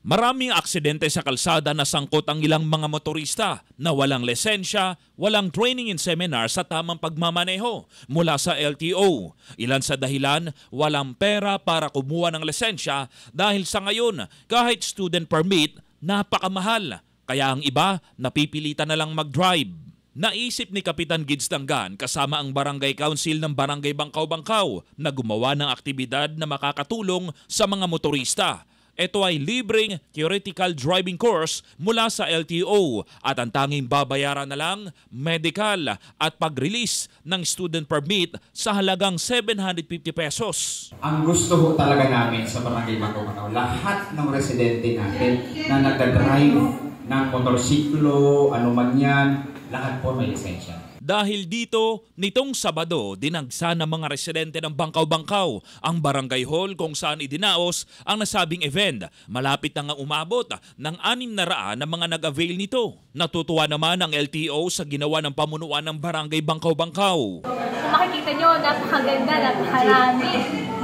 Maraming aksidente sa kalsada na sangkot ang ilang mga motorista na walang lisensya, walang training and seminar sa tamang pagmamaneho mula sa LTO. Ilan sa dahilan, walang pera para kumuha ng lisensya dahil sa ngayon kahit student permit, napakamahal. Kaya ang iba napipilitan na lang mag-drive. Naisip ni Kapitan Gids Dangan kasama ang Barangay Council ng Barangay Bangkaw-Bangkaw na gumawa ng aktibidad na makakatulong sa mga motorista. Ito ay libreng theoretical driving course mula sa LTO at ang tanging babayaran na lang medical at pag-release ng student permit sa halagang 750 pesos. Ang gusto ho talaga namin sa Barangay Bangkaw-Bangkaw, lahat ng residente natin na nagdadrive ng motorsiklo, anuman yan, lahat po may lisensya. Dahil dito, nitong Sabado, dinagsa ng mga residente ng Bangkaw-Bangkaw ang barangay hall kung saan idinaos ang nasabing event. Malapit na nga umabot ng 600 na mga nag-avail nito. Natutuwa naman ang LTO sa ginawa ng pamunuan ng barangay Bangkaw-Bangkaw. Kung makikita nyo, napakaganda, napakarami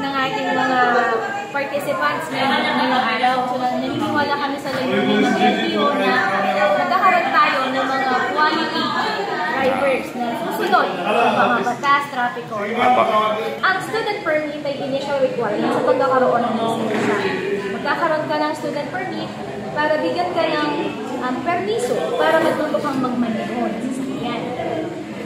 ng ating mga participants ngayong araw. So, naniniwala kami sa layunin ng LTO na magkakaroon tayo ng mga quality drivers na susunod sa mga batas, traffic code. Ang student permit ay initial requirement sa pagkakaroon ng lisensya. Magkakaroon ka ng student permit para bigyan ka ng permiso para matuto kang magmaneho ng sasakyan.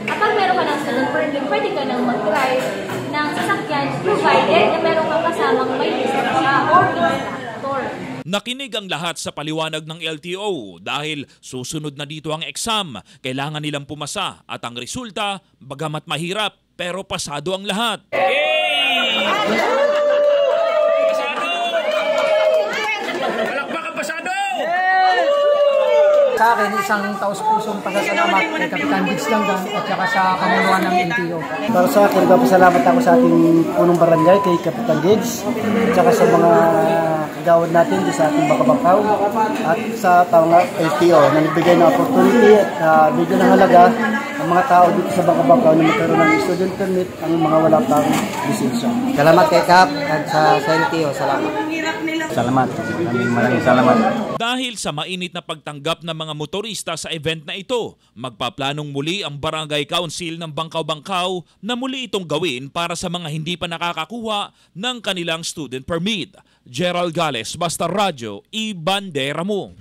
Kapag meron ka ng student permit, pwede ka nang mag-drive ng sasakyan provided na meron kang kasamang may lisensya or instructor. Nakinig ang lahat sa paliwanag ng LTO dahil susunod na dito ang exam. Kailangan nilang pumasa at ang resulta, bagamat mahirap, pero pasado ang lahat. Hey! Pasado! Palakpakan pasado! Sa akin, isang taos-pusong pasasalamat kay Kapitan Gids Dangan at saka sa kamunuan ng LTO. Para sa akin, pasalamat ako sa ating punong barangay kay Kapitan Gids at saka sa mga kagawad natin sa ating Bangkaw-Bangkaw at sa taong LTO na nagbigay ng opportunity at bigyan ng halaga ang mga tao dito sa Bangkaw-Bangkaw na magkaroon ng student permit ang mga wala pang lisensya. Salamat kay Kap at sa LTO. Salamat. Salamat. Maraming salamat. Dahil sa mainit na pagtanggap ng mga motorista sa event na ito, magpaplanong muli ang Barangay Council ng Bangkaw-Bangkaw na muli itong gawin para sa mga hindi pa nakakakuha ng kanilang student permit. Gerald Gales, Basta Radyo, Ibandera mo.